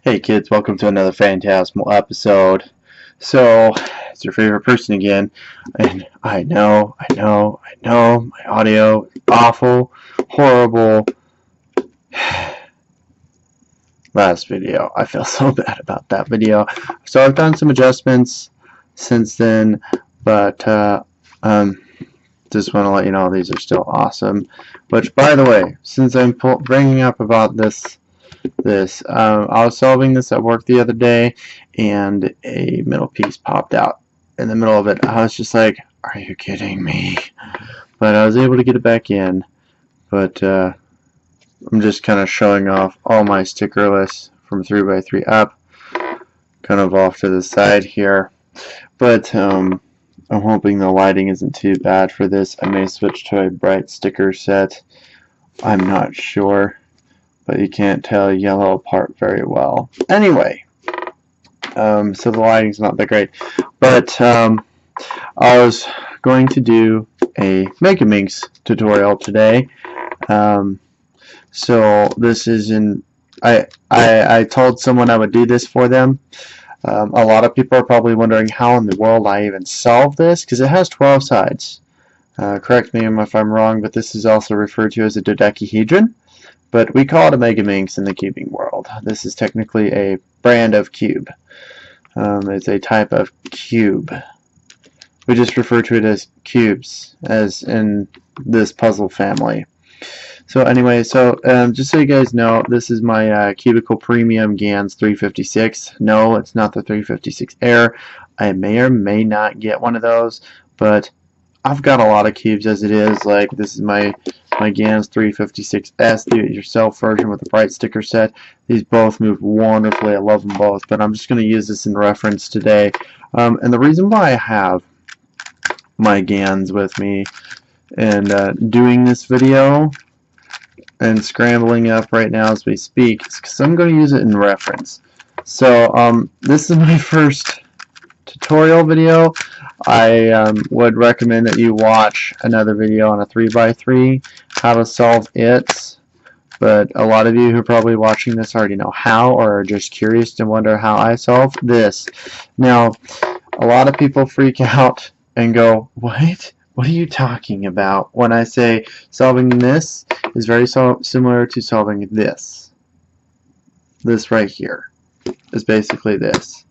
Hey kids, welcome to another Phantasmal episode. So, it's your favorite person again, and I know, my audio is awful, horrible. Last video, I feel so bad about that video. So I've done some adjustments since then, but just want to let you know these are still awesome. Which, by the way, since I'm bringing up about this, I was solving this at work the other day, and a middle piece popped out in the middle of it. I was just like, are you kidding me? But I was able to get it back in. But I'm just kind of showing off all my sticker lists from 3x3 up, kind of off to the side here. But I'm hoping the lighting isn't too bad for this. I may switch to a bright sticker set. I'm not sure, but you can't tell yellow apart very well. Anyway, so the lighting's not that great, but I was going to do a Megaminx tutorial today. So this is I told someone I would do this for them. A lot of people are probably wondering how in the world I even solve this, because it has 12 sides. Correct me if I'm wrong, but this is also referred to as a dodecahedron. But we call it a Megaminx in the cubing world. This is technically a brand of cube. It's a type of cube. We just refer to it as cubes, as in this puzzle family. So anyway, just so you guys know, this is my Cubicle Premium GANS 356. No, it's not the 356 Air. I may or may not get one of those, but I've got a lot of cubes as it is. Like, this is my GANS 356S, do it yourself version with a bright sticker set. These both move wonderfully. I love them both, but I'm just going to use this in reference today. And the reason why I have my GANs with me and doing this video and scrambling up right now as we speak is because I'm going to use it in reference. So this is my first tutorial video. I would recommend that you watch another video on a 3x3, how to solve it, but a lot of you who are probably watching this already know how, or are just curious to wonder how I solve this. Now, a lot of people freak out and go, what? What are you talking about? When I say solving this is very similar to solving this. This right here is basically this.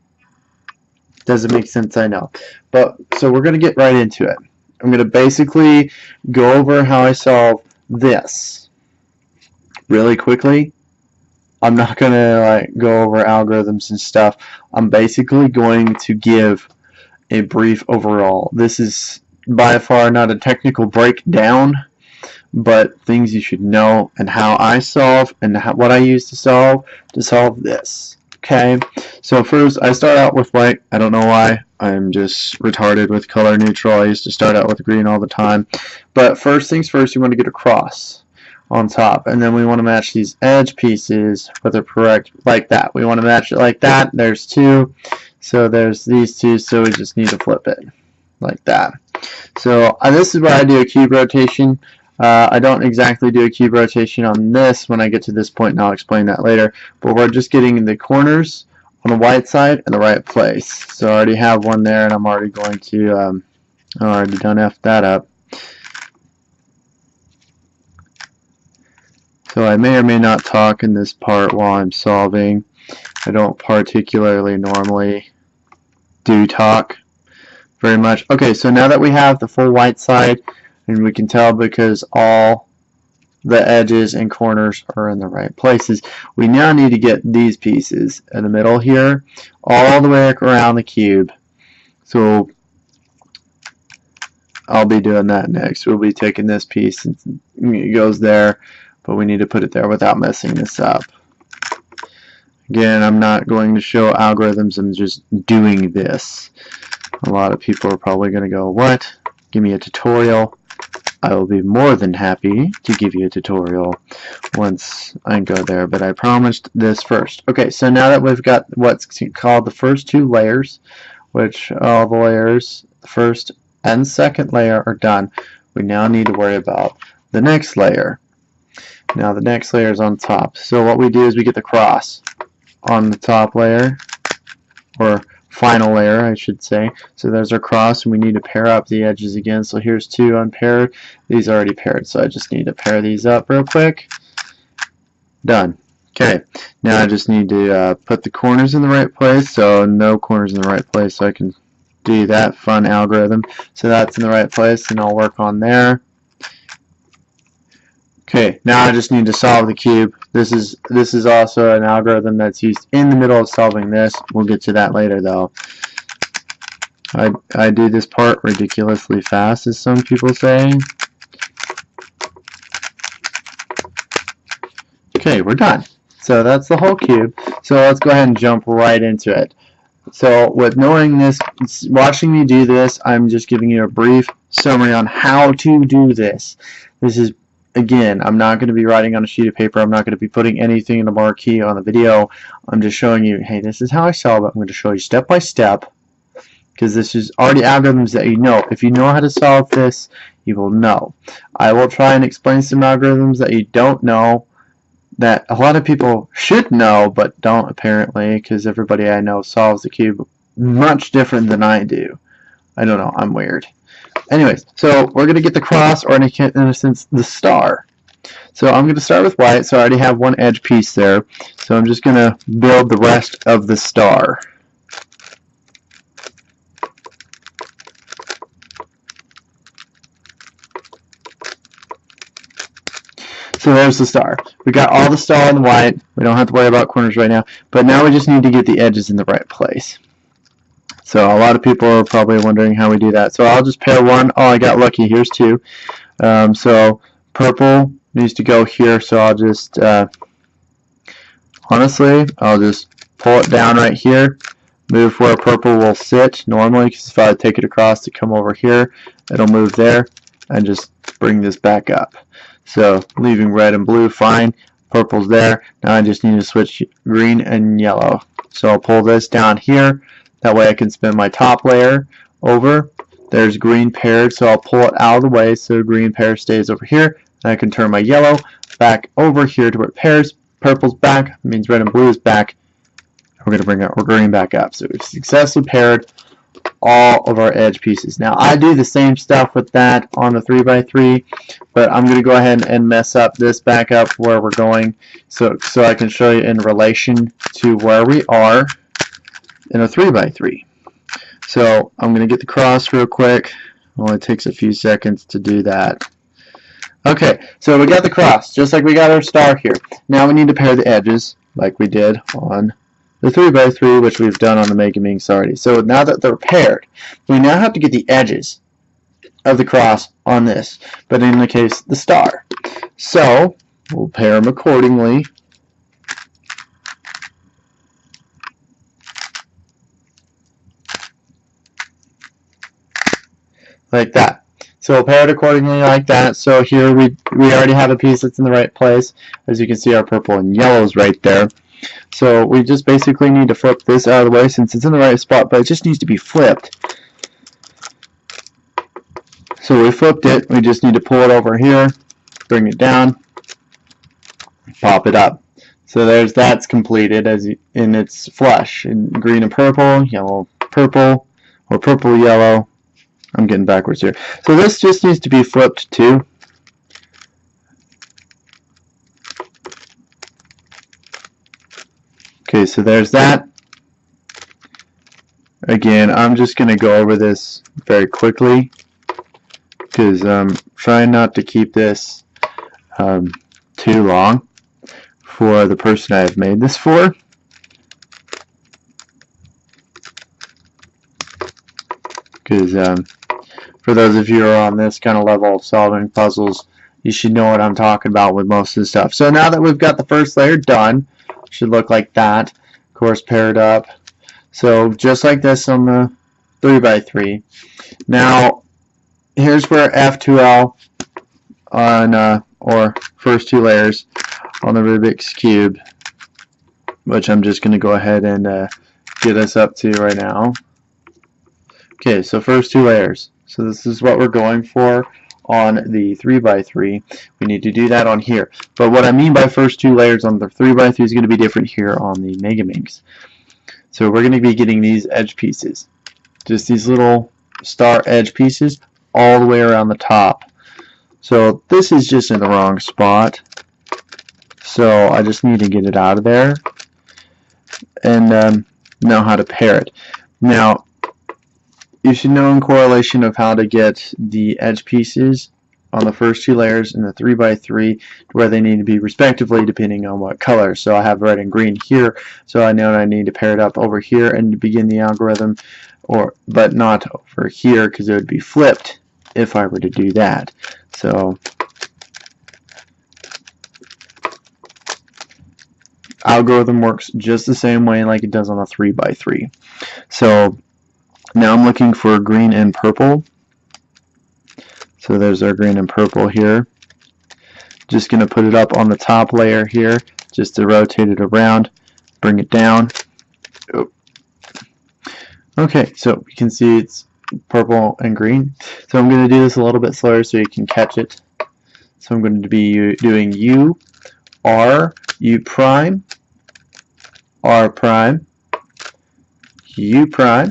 Doesn't make sense, I know. But so we're going to get right into it. I'm going to basically go over how I solve this really quickly. I'm not going to go over algorithms and stuff. I'm basically going to give a brief overall. This is by far not a technical breakdown, but things you should know and how I solve and what I use to solve this. Okay, so first I start out with white. I don't know why. I'm just retarded with color neutral. I used to start out with green all the time. But first things first, you want to get a cross on top. And then we want to match these edge pieces with a correct, like that. We want to match it like that. There's two. So there's these two. So we just need to flip it like that. So this is where I do a cube rotation. I don't exactly do a cube rotation on this when I get to this point, and I'll explain that later. But we're just getting the corners on the white side in the right place. So I already have one there, and I'm already going to, I already done F that up. So I may or may not talk in this part while I'm solving. I don't particularly normally do talk very much. Okay, so now that we have the full white side, and we can tell because all the edges and corners are in the right places, we now need to get these pieces in the middle here all the way around the cube. So I'll be doing that next. We'll be taking this piece and it goes there, but we need to put it there without messing this up. Again, I'm not going to show algorithms. I'm just doing this. A lot of people are probably going to go, what? Give me a tutorial. I will be more than happy to give you a tutorial once I go there, but I promised this first. Okay, so now that we've got what's called the first two layers, which all the layers, the first and second layer are done, we now need to worry about the next layer. Now the next layer is on top. So what we do is we get the cross on the top layer, or final layer I should say. So there's our cross, and we need to pair up the edges again. So here's two unpaired. These are already paired, so I just need to pair these up real quick. Done. Okay, now I just need to put the corners in the right place. So no corners in the right place, so I can do that fun algorithm. So that's in the right place, and I'll work on there. Okay, now I just need to solve the cube. This is also an algorithm that's used in the middle of solving this. We'll get to that later though. I do this part ridiculously fast, as some people say. Okay, we're done. So that's the whole cube. So let's go ahead and jump right into it. So with knowing this, watching me do this, I'm just giving you a brief summary on how to do this. This is, again, I'm not going to be writing on a sheet of paper. I'm not going to be putting anything in the marquee on the video. I'm just showing you, hey, this is how I solve it. I'm going to show you step by step, because this is already algorithms that you know. If you know how to solve this, you will know. I will try and explain some algorithms that you don't know, that a lot of people should know but don't apparently, because everybody I know solves the cube much different than I do. I don't know, I'm weird. Anyways, so we're going to get the cross, or in a sense the star. So I'm going to start with white, so I already have one edge piece there. So I'm just going to build the rest of the star. So there's the star. We got all the star in the white. We don't have to worry about corners right now. But now we just need to get the edges in the right place. So a lot of people are probably wondering how we do that. So I'll just pair one. Oh, I got lucky. Here's two. So purple needs to go here. So I'll just, honestly, I'll just pull it down right here. Move where purple will sit normally, because if I take it across to come over here, it'll move there, and just bring this back up. So leaving red and blue fine, purple's there. Now I just need to switch green and yellow. So I'll pull this down here, that way I can spin my top layer over. There's green paired, so I'll pull it out of the way so green pair stays over here. And I can turn my yellow back over here to where it pairs. Purple's back, means red and blue is back. We're going to bring our green back up. So we've successfully paired all of our edge pieces. Now I do the same stuff with that on the 3x3, but I'm going to go ahead and mess up this back up where we're going, so I can show you in relation to where we are in a 3x3. So I'm going to get the cross real quick. It only takes a few seconds to do that. Okay, so we got the cross, just like we got our star here. Now we need to pair the edges like we did on the 3x3, which we've done on the Megaminx already. So now that they're paired, we now have to get the edges of the cross on this, but in the case, the star. So we'll pair them accordingly. Like that. So we'll pair it accordingly like that. So here we already have a piece that's in the right place. As you can see, our purple and yellow is right there. So we just basically need to flip this out of the way since it's in the right spot, but it just needs to be flipped. So we flipped it. We just need to pull it over here, bring it down, pop it up. So there's that's completed as in its flush in green and purple, yellow, purple, or purple, yellow. I'm getting backwards here. So this just needs to be flipped too. Okay, so there's that. Again, I'm just going to go over this very quickly because I'm trying not to keep this too long for the person I've made this for. Because for those of you who are on this kind of level of solving puzzles, you should know what I'm talking about with most of the stuff. So now that we've got the first layer done, should look like that, of course paired up. So just like this on the 3x3. Now here's where F2L on or first two layers on the Rubik's Cube, which I'm just going to go ahead and get us up to right now. Okay, so first two layers. So this is what we're going for on the 3x3. We need to do that on here. But what I mean by first two layers on the 3x3 is going to be different here on the Megaminx. So we're going to be getting these edge pieces. Just these little star edge pieces all the way around the top. So this is just in the wrong spot. So I just need to get it out of there and know how to pair it. Now, you should know in correlation of how to get the edge pieces on the first two layers in the 3x3 where they need to be respectively depending on what color. So I have red and green here, so I know I need to pair it up over here and begin the algorithm, but not over here because it would be flipped if I were to do that. So algorithm works just the same way like it does on a 3x3. So now I'm looking for green and purple. So there's our green and purple here. Just going to put it up on the top layer here just to rotate it around, bring it down. Okay, so you can see it's purple and green. So I'm going to do this a little bit slower so you can catch it. So I'm going to be doing U, R, U prime, R prime, U prime,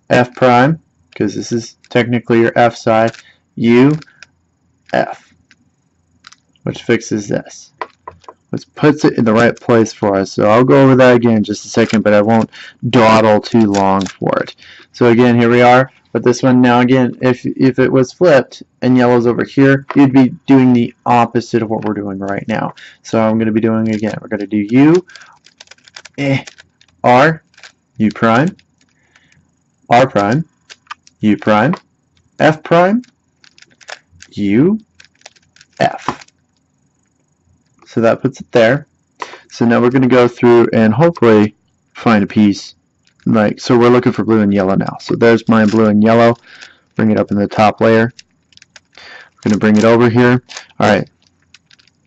F prime, because this is technically your F side, U, F, which fixes this, which puts it in the right place for us. So I'll go over that again in just a second, but I won't dawdle too long for it. So again, here we are. But this one now again, if it was flipped and yellow's over here, you'd be doing the opposite of what we're doing right now. So I'm going to be doing it again. We're going to do U, R, U prime, R prime, U prime, F prime, U, F. So that puts it there. So now we're going to go through and hopefully find a piece. So we're looking for blue and yellow now. So there's my blue and yellow. Bring it up in the top layer. We're going to bring it over here. All right.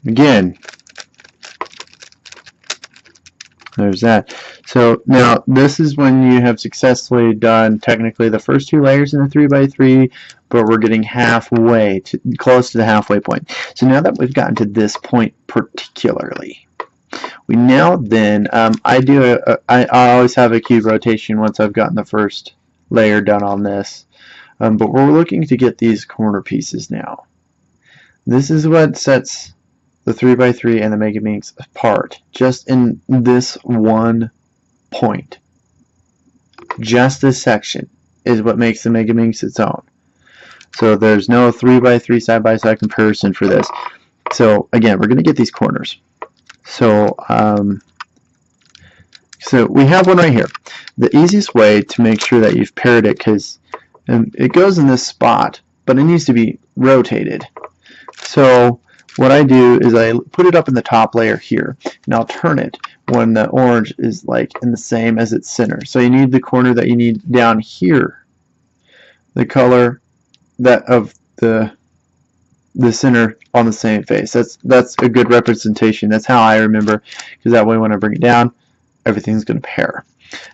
Again, there's that. So now this is when you have successfully done technically the first two layers in the 3x3, but we're getting halfway, close to the halfway point. So now that we've gotten to this point particularly, we now then, I always have a cube rotation once I've gotten the first layer done on this, but we're looking to get these corner pieces now. This is what sets the 3x3 and the Megaminx apart, just in this one point. Just this section is what makes the Megaminx its own. So there's no 3x3 side-by-side comparison for this. So again, we're going to get these corners. So we have one right here. The easiest way to make sure that you've paired it, because it goes in this spot, but it needs to be rotated. So what I do is I put it up in the top layer here, and I'll turn it when the orange is like in the same as its center. So you need the corner that you need down here, the color that of the center on the same face. That's a good representation. That's how I remember, because that way when I bring it down, everything's going to pair.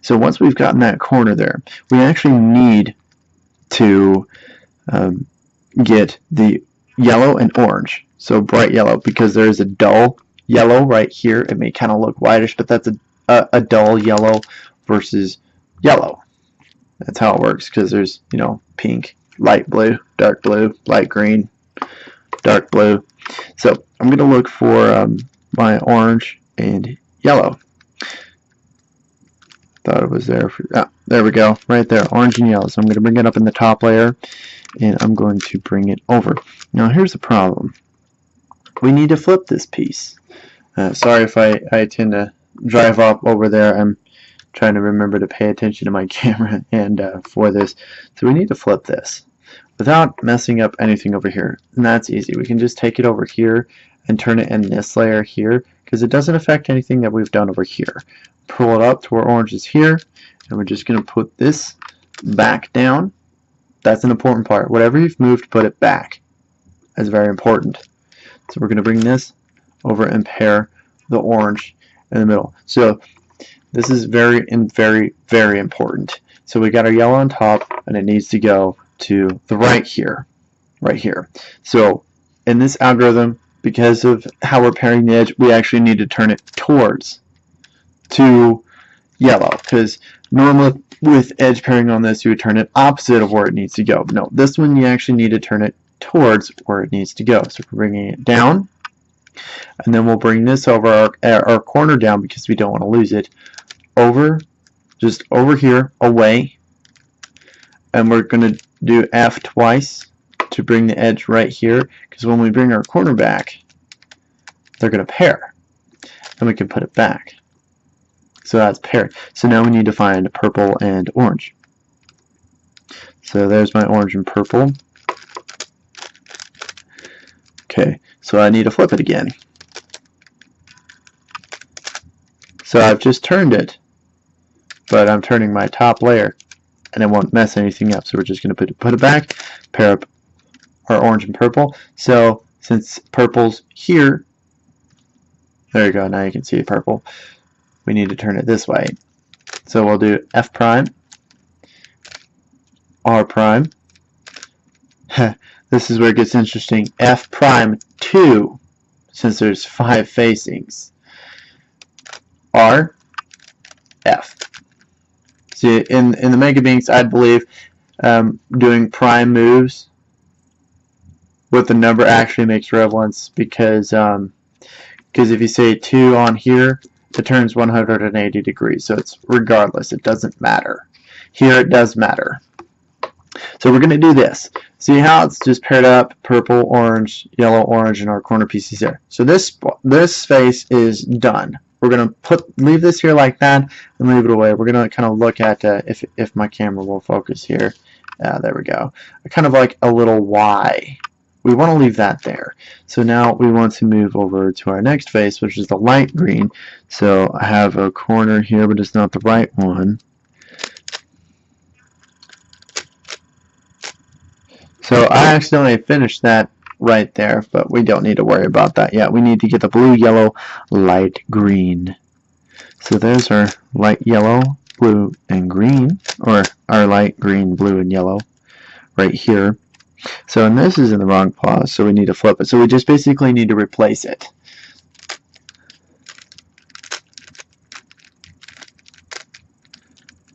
So once we've gotten that corner there, we actually need to get the yellow and orange. So bright yellow, because there is a dull yellow right here. It may kind of look whitish, but that's a dull yellow versus yellow. That's how it works, because there's, you know, pink, light blue, light green, dark blue. So I'm going to look for my orange and yellow. Thought it was there. There we go, right there, orange and yellow. So I'm going to bring it up in the top layer, and I'm going to bring it over. Now here's the problem. We need to flip this piece. Sorry if I tend to drive up over there. I'm trying to remember to pay attention to my camera and for this. So we need to flip this without messing up anything over here. And that's easy. We can just take it over here and turn it in this layer here, because it doesn't affect anything that we've done over here. Pull it up to where orange is here, and we're just going to put this back down. That's an important part. Whatever you've moved, put it back. That's very important. So we're going to bring this over and pair the orange in the middle. So this is very, very important. So we got our yellow on top, and it needs to go to the right here. right here. So in this algorithm, because of how we're pairing the edge, we actually need to turn it towards to yellow, because normally with edge pairing on this, you would turn it opposite of where it needs to go. No, this one you actually need to turn it towards where it needs to go. So we're bringing it down, and then we'll bring this over our corner down because we don't want to lose it, over, just over here, away, and we're going to do F twice to bring the edge right here, because when we bring our corner back, they're going to pair. Then we can put it back. So that's paired. So now we need to find purple and orange. So there's my orange and purple. Okay, so I need to flip it again. So I've just turned it, but I'm turning my top layer, and it won't mess anything up. So we're just going to put it back, pair up our orange and purple. So since purple's here, there you go, now you can see purple. We need to turn it this way. So we'll do F prime, R prime. This is where it gets interesting. F prime 2, since there's 5 facings. R, F. See, in the Megaminx, I'd believe doing prime moves with the number actually makes relevance, because if you say 2 on here, it turns 180 degrees. So it's regardless, it doesn't matter. Here it does matter. So we're going to do this. See how it's just paired up, purple, orange, yellow, orange, and our corner pieces there. So this face is done. We're going to leave this here like that and leave it away. We're going to kind of look at if my camera will focus here. There we go. Kind of like a little Y. We want to leave that there. So now we want to move over to our next face, which is the light green. So I have a corner here, but it's not the right one. So I accidentally finished that right there, but we don't need to worry about that yet. We need to get the blue, yellow, light green. So there's our light yellow, blue, and green, or our light green, blue, and yellow right here. So, and this is in the wrong pause, so we need to flip it. So we just basically need to replace it.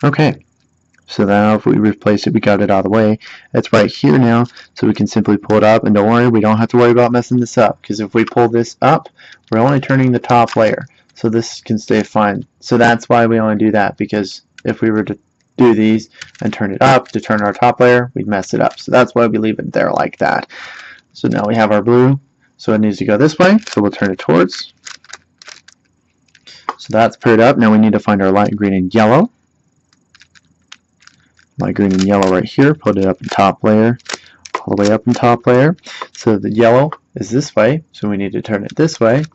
Okay, so now if we replace it, we got it out of the way. It's right here now, so we can simply pull it up, and don't worry, we don't have to worry about messing this up, because if we pull this up, we're only turning the top layer, so this can stay fine. So that's why we only do that, because if we were to do these and turn it up to turn our top layer, we'd mess it up. So that's why we leave it there like that. So now we have our blue, so it needs to go this way, so we'll turn it towards. So that's paired up. Now we need to find our light green and yellow. Light green and yellow right here, put it up in top layer, all the way up in top layer. So the yellow is this way, so we need to turn it this way.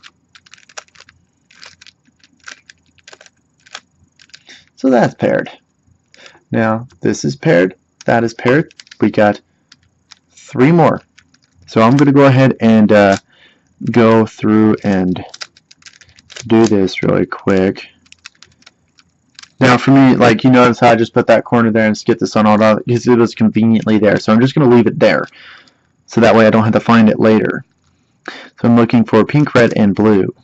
So that's paired. Now this is paired, that is paired. We got 3 more. So I'm going to go ahead and go through and do this really quick. Now for me, like, you notice how I just put that corner there and skip this on all that because it was conveniently there. So I'm just going to leave it there. So that way I don't have to find it later. So I'm looking for pink, red, and blue.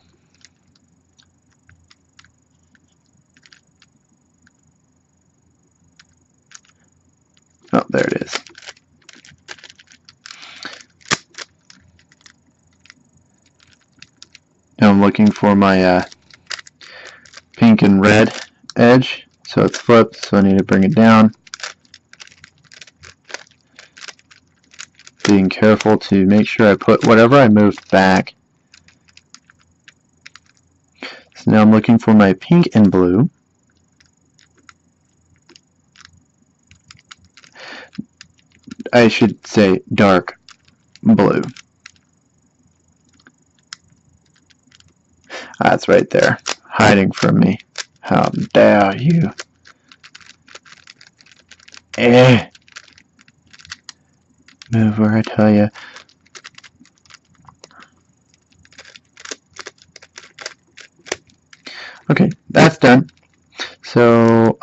Oh, there it is. Now I'm looking for my pink and red edge. So it's flipped, so I need to bring it down. Being careful to make sure I put whatever I moved back. So now I'm looking for my pink and blue. I should say dark blue. That's right there, hiding from me. How dare you? Move where I tell you. Okay, that's done. So,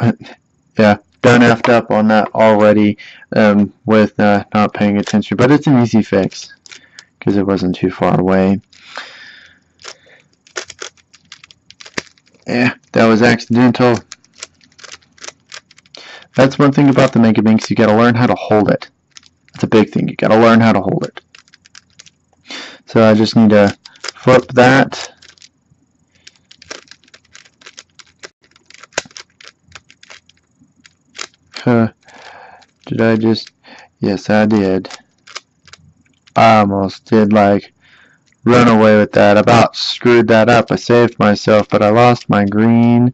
yeah, done effed up on that already with not paying attention, but it's an easy fix because it wasn't too far away. Yeah, that was accidental. That's one thing about the Megaminx, you gotta learn how to hold it. That's a big thing, you gotta learn how to hold it. So I just need to flip that. Did I just? Yes, I did. I almost did like run away with that. About screwed that up. I saved myself, but I lost my green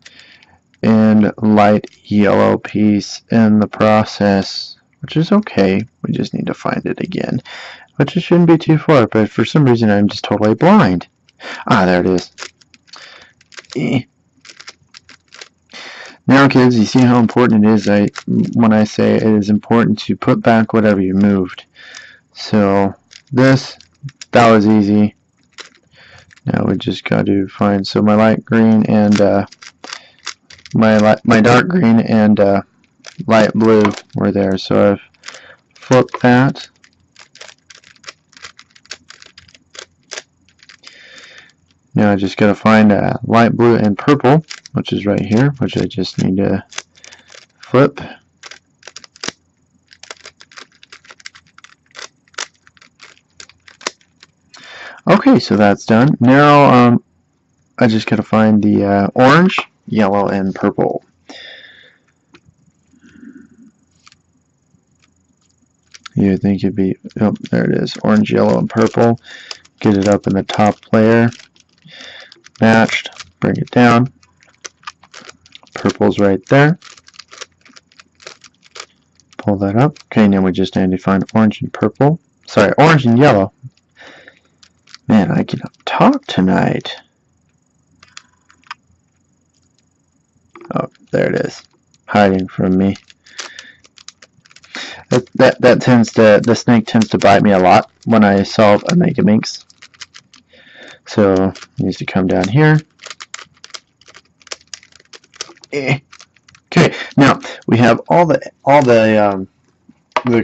and light yellow piece in the process, which is okay. We just need to find it again, which it shouldn't be too far, but for some reason I'm just totally blind. Ah, there it is. Now, kids, you see how important it is when I say it is important to put back whatever you moved. So this, that was easy. Now we just got to find, so my light green and my dark green and light blue were there. So I've flipped that. Now I just got to find light blue and purple, which is right here, which I just need to flip. Okay, so that's done. Now I just got to find the orange, yellow, and purple. You'd think it'd be, oh, there it is, orange, yellow, and purple. Get it up in the top layer. Matched, bring it down. Purple's right there. Pull that up. Okay, now we just need to find orange and purple. Sorry, orange and yellow. Man, I cannot talk tonight. Oh, there it is. Hiding from me. That tends to, the snake tends to bite me a lot when I solve a Megaminx. So it needs to come down here. Okay, now we have all the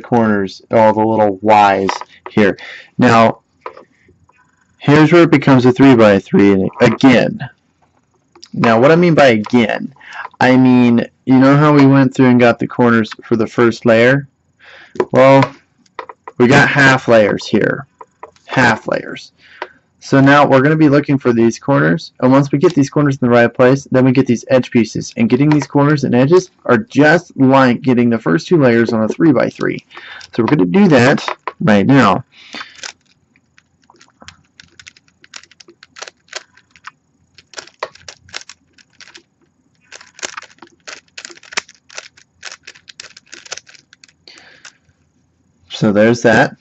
corners, all the little Y's here. Now here's where it becomes a 3x3 again. Now what I mean by again, I mean, you know how we went through and got the corners for the first layer? Well, we got half layers here. Half layers. So now we're going to be looking for these corners, and once we get these corners in the right place, then we get these edge pieces. And getting these corners and edges are just like getting the first two layers on a 3x3. So we're going to do that right now. So there's that,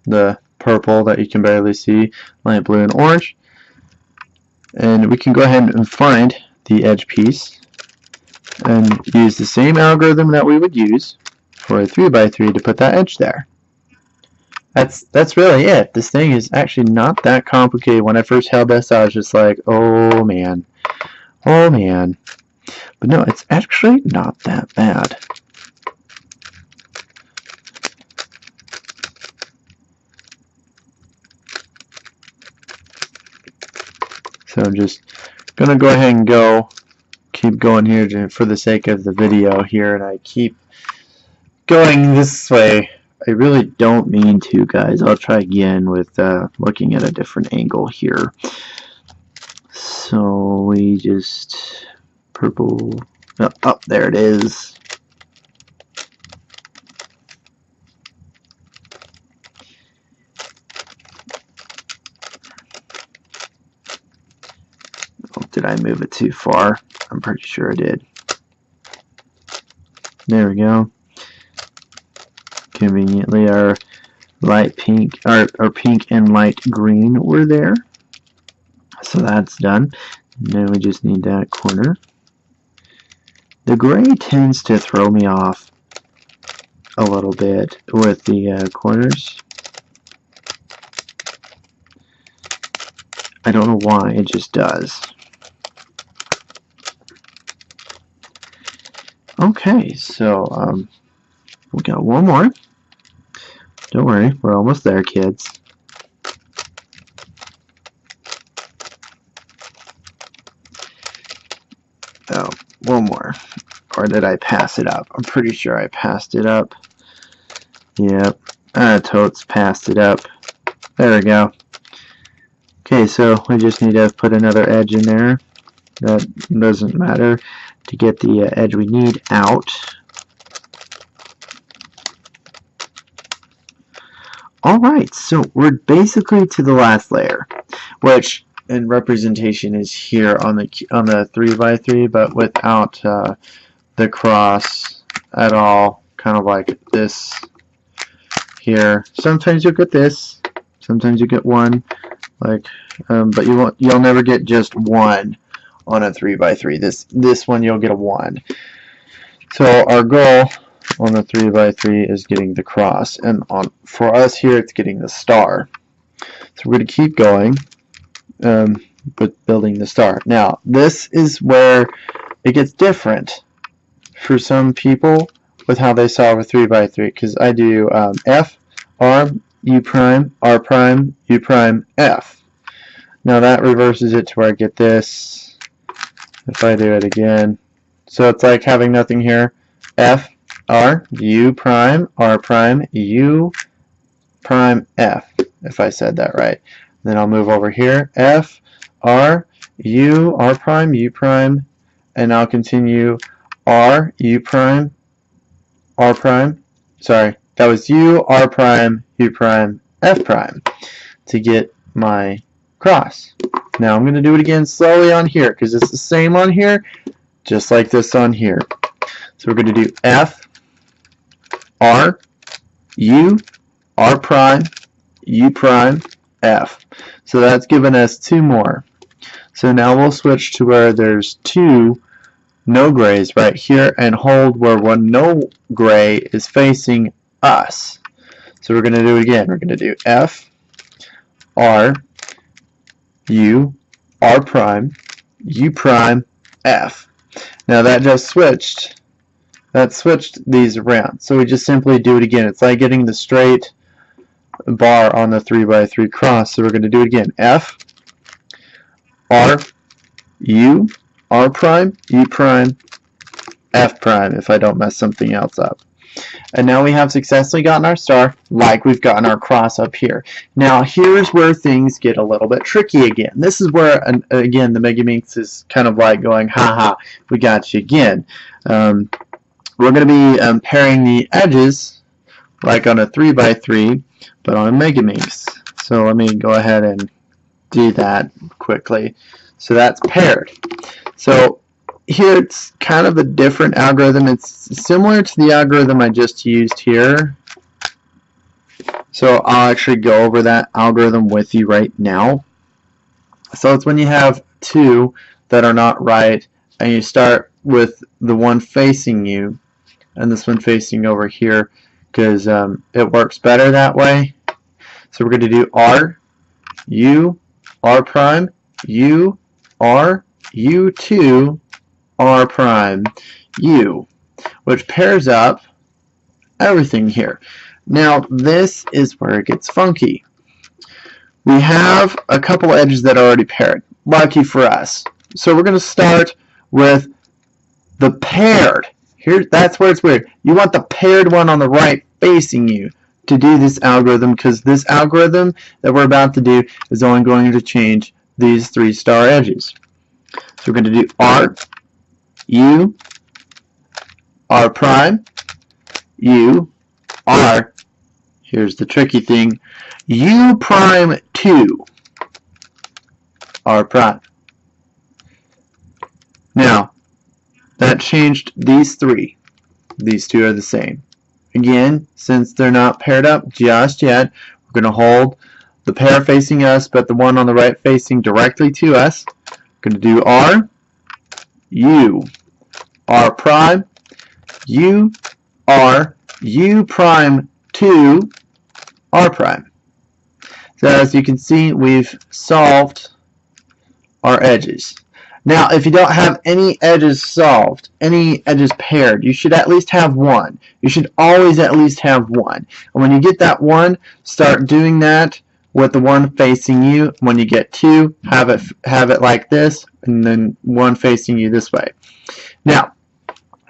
the purple that you can barely see, light blue and orange. And we can go ahead and find the edge piece and use the same algorithm that we would use for a 3x3 to put that edge there. That's really it. This thing is actually not that complicated. When I first held this, I was just like, oh man, oh man. But no, it's actually not that bad. So I'm just going to go ahead and keep going here for the sake of the video here, and I keep going this way. I really don't mean to, guys. I'll try again with looking at a different angle here. So we just purple, oh, there it is. Did I move it too far? I'm pretty sure I did. There we go. Conveniently, our light pink, our pink and light green were there. So that's done. Now we just need that corner. The gray tends to throw me off a little bit with the corners. I don't know why, it just does. Okay, so we got one more. Don't worry, we're almost there, kids. Oh, one more. Or did I pass it up? I'm pretty sure I passed it up. Yep, totes passed it up. There we go. Okay, so we just need to put another edge in there. That doesn't matter to get the edge we need out. Alright, so we're basically to the last layer, which in representation is here on the 3x3, but without the cross at all, kind of like this here. Sometimes you'll get this, sometimes you get one, like, but you'll never get just one on a 3x3. This one you'll get a 1. So our goal on the 3x3 is getting the cross, and for us here it's getting the star. So we're going to keep going with building the star. Now this is where it gets different for some people with how they solve a 3x3, because I do F, R, U prime, R prime, U prime, F. Now that reverses it to where I get this if I do it again. So it's like having nothing here. F, R, U prime, R prime, U prime, F, if I said that right. Then I'll move over here. F, R, U, R prime, U prime, and I'll continue R, U prime, R prime. Sorry, that was U, R prime, U prime, F prime to get my cross. Now I'm going to do it again slowly on here because it's the same on here, just like this on here. So we're going to do F, R, U, R prime, U prime, F. So that's given us 2 more. So now we'll switch to where there's 2 no grays right here and hold where one no gray is facing us. So we're going to do it again. We're going to do F, R, U, R prime, U prime, F. Now that just switched. That switched these around. So we just simply do it again. It's like getting the straight bar on the 3x3 cross. So we're going to do it again. F, R, U, R prime, U prime, F prime, if I don't mess something else up. And now we have successfully gotten our star, like we've gotten our cross up here. Now here's where things get a little bit tricky again. This is where, again, the Megaminx is kind of like going, haha, we got you again. We're going to be pairing the edges like on a 3x3, but on a Megaminx. So let me go ahead and do that quickly. So that's paired. So here it's kind of a different algorithm. It's similar to the algorithm I just used here. So I'll actually go over that algorithm with you right now. So it's when you have 2 that are not right, and you start with the one facing you and this one facing over here, because it works better that way. So we're going to do R, U, R prime, U, R, U2, R prime, U, which pairs up everything here. Now this is where it gets funky. We have a couple edges that are already paired. Lucky for us. So we're going to start with the paired. Here, that's where it's weird. You want the paired one on the right facing you to do this algorithm, because this algorithm that we're about to do is only going to change these 3 star edges. So we're going to do R, U, R prime, U, R. Here's the tricky thing. U prime 2, R prime. Now, that changed these 3. These 2 are the same. Again, since they're not paired up just yet, we're going to hold the pair facing us, but the one on the right facing directly to us. We're going to do R, U, R prime, U, R, U prime 2, R prime. So as you can see, we've solved our edges. Now, if you don't have any edges solved, any edges paired, you should at least have one. You should always at least have one. And when you get that one, start doing that with the one facing you. When you get two, have it like this, and then one facing you this way. Now,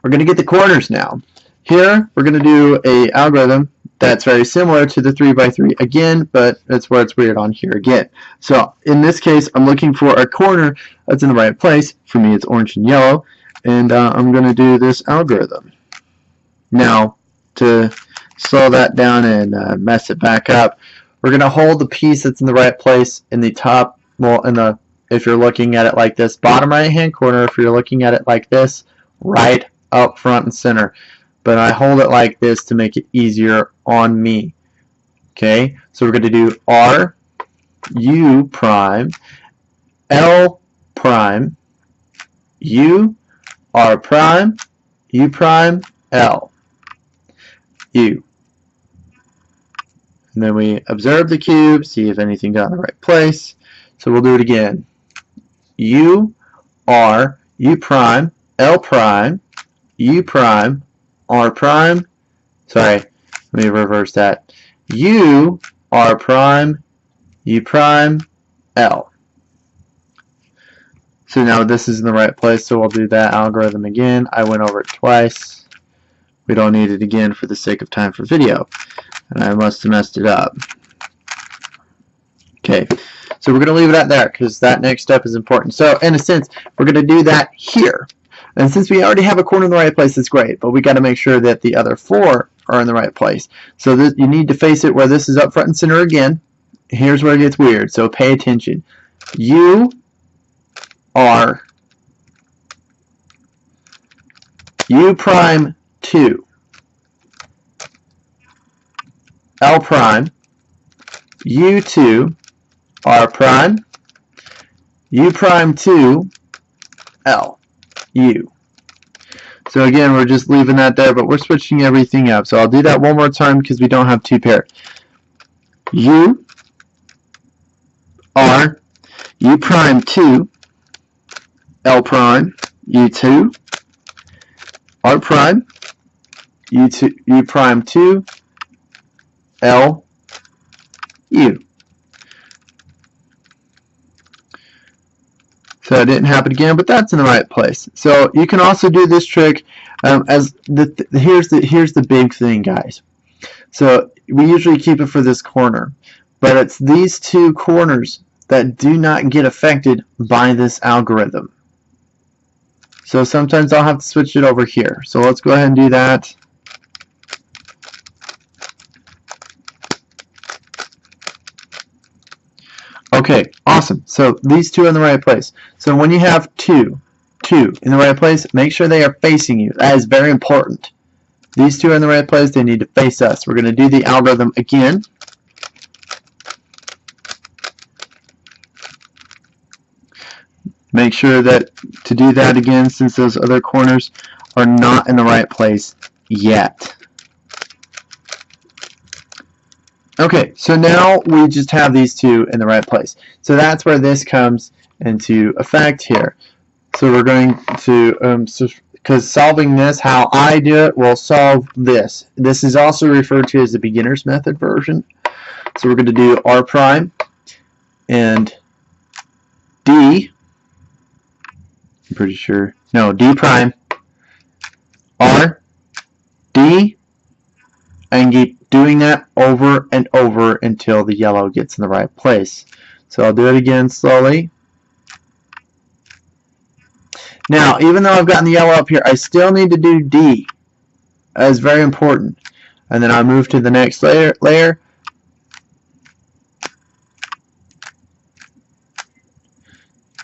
we're going to get the corners now. Here, we're going to do a algorithm that's very similar to the 3x3 again, but that's where it's weird on here again. So in this case, I'm looking for a corner that's in the right place. For me, it's orange and yellow, and I'm going to do this algorithm. Now, to slow that down and mess it back up, we're going to hold the piece that's in the right place in the top, well, if you're looking at it like this, bottom right hand corner. If you're looking at it like this, right up front and center. But I hold it like this to make it easier on me. Okay, so we're going to do R, U prime, L prime, U, R prime, U prime, L, U. And then we observe the cube, see if anything got in the right place. So we'll do it again. U, R, U prime, L prime, U prime, R prime, sorry, let me reverse that. U, R prime, U prime, L. So now this is in the right place, so we'll do that algorithm again. I went over it twice. We don't need it again for the sake of time for video. And I must have messed it up. Okay, so we're going to leave it at there because that next step is important. So in a sense, we're going to do that here. And since we already have a corner in the right place, that's great. But we got to make sure that the other four are in the right place. So you need to face it where this is up front and center again. Here's where it gets weird. So pay attention. U, R, U prime 2, L prime, U2, R prime, U prime 2, L, U. So again, we're just leaving that there, but we're switching everything up. So I'll do that one more time because we don't have two pairs. U, R, U prime 2, L prime, U2, R prime, U2, U prime 2, L, U. So it didn't happen again, but that's in the right place. So you can also do this trick here's the big thing, guys. So we usually keep it for this corner, but it's these two corners that do not get affected by this algorithm. So sometimes I'll have to switch it over here. So let's go ahead and do that. Okay, awesome. So these two are in the right place. So when you have two in the right place, make sure they are facing you. That is very important. These two are in the right place. They need to face us. We're going to do the algorithm again. Make sure that to do that again, since those other corners are not in the right place yet. Okay, so now we just have these two in the right place. So that's where this comes into effect here. So we're going to, because solving this, how I do it, will solve this. This is also referred to as the beginner's method version. So we're going to do R prime and D. I'm pretty sure. No, D prime, R, D, and keep doing that over and over until the yellow gets in the right place. So I'll do it again slowly. Now, even though I've gotten the yellow up here, I still need to do D. That is very important. And then I'll move to the next layer.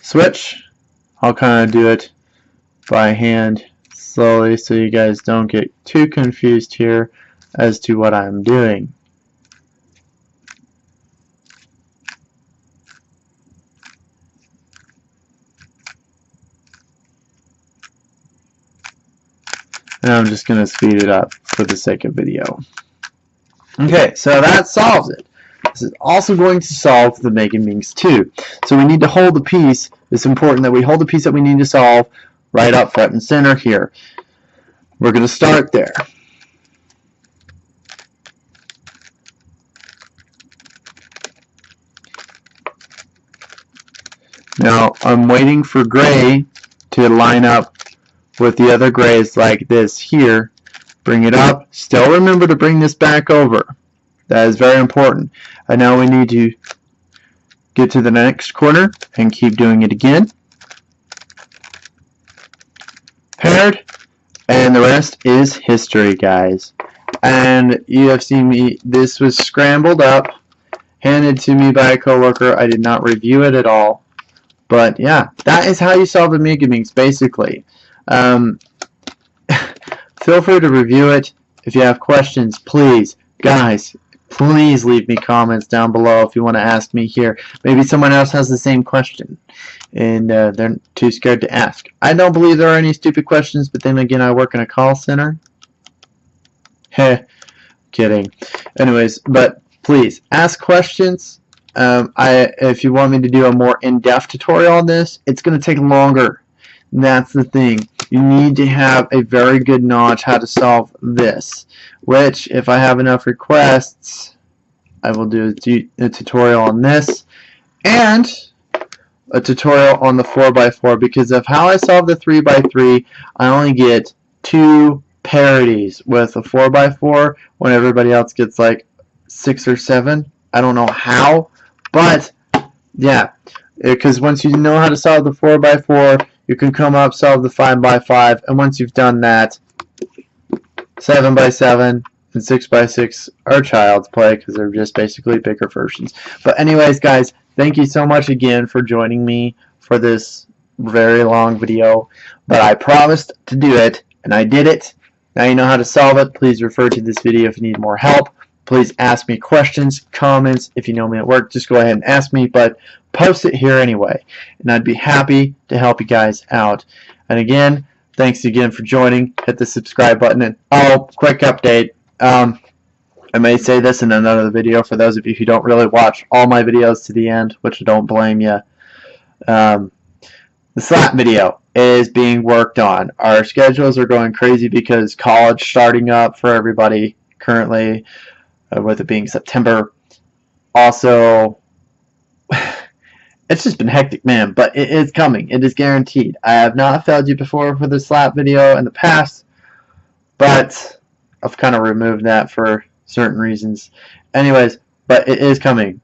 Switch. I'll kind of do it by hand slowly so you guys don't get too confused here as to what I'm doing. And I'm just going to speed it up for the sake of video. Okay, so that solves it. This is also going to solve the Megaminx 2. So we need to hold the piece. It's important that we hold the piece that we need to solve right up front and center here. We're going to start there. Now I'm waiting for gray to line up with the other grays like this here. Bring it up. Still remember to bring this back over. That is very important. And now we need to get to the next corner and keep doing it again. Paired. And the rest is history, guys. And you have seen me, this was scrambled up, handed to me by a coworker. I did not review it at all. But yeah, that is how you solve the Megaminx, basically. Feel free to review it. If you have questions, please, guys, please leave me comments down below if you want to ask me here. Maybe someone else has the same question and they're too scared to ask. I don't believe there are any stupid questions, but then again, I work in a call center. Heh, kidding. Anyways, but please ask questions. If you want me to do a more in-depth tutorial on this, it's going to take longer. That's the thing. You need to have a very good knowledge how to solve this, which if I have enough requests, I will do a tutorial on this and a tutorial on the 4x4, because of how I solve the 3x3, I only get 2 parities with a 4x4 when everybody else gets like 6 or 7. I don't know how, but yeah, because once you know how to solve the 4x4, you can come up, solve the 5x5, and once you've done that, 7x7 and 6x6 are child's play because they're just basically bigger versions. But anyways, guys, thank you so much again for joining me for this very long video. But I promised to do it, and I did it. Now you know how to solve it. Please refer to this video if you need more help. Please ask me questions, comments. If you know me at work, just go ahead and ask me, but post it here anyway, and I'd be happy to help you guys out. And again, thanks again for joining. Hit the subscribe button. And oh, quick update. I may say this in another video for those of you who don't really watch all my videos to the end, which I don't blame you. The slap video is being worked on. Our schedules are going crazy because college starting up for everybody currently, with it being September. Also, it's just been hectic, man, but it is coming. It is guaranteed. I have not failed you before for the slap video in the past, but I've kind of removed that for certain reasons. Anyways, but it is coming.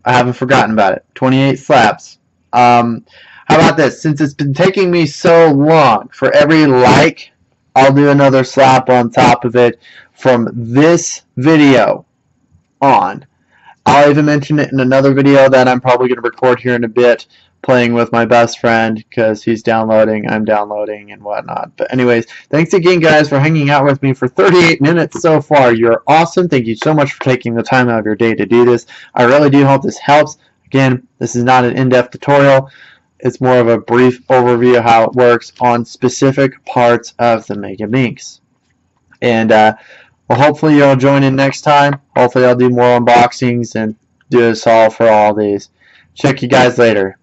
I haven't forgotten about it. 28 slaps. How about this? Since it's been taking me so long, for every like, I'll do another slap on top of it from this video on. I'll even mention it in another video that I'm probably going to record here in a bit, playing with my best friend because he's downloading, I'm downloading, and whatnot. But anyways, thanks again, guys, for hanging out with me for 38 minutes so far. You're awesome. Thank you so much for taking the time out of your day to do this. I really do hope this helps. Again, this is not an in-depth tutorial. It's more of a brief overview of how it works on specific parts of the Megaminx. And well, hopefully you'll join in next time. Hopefully I'll do more unboxings and do a solve for all these. Check you guys later.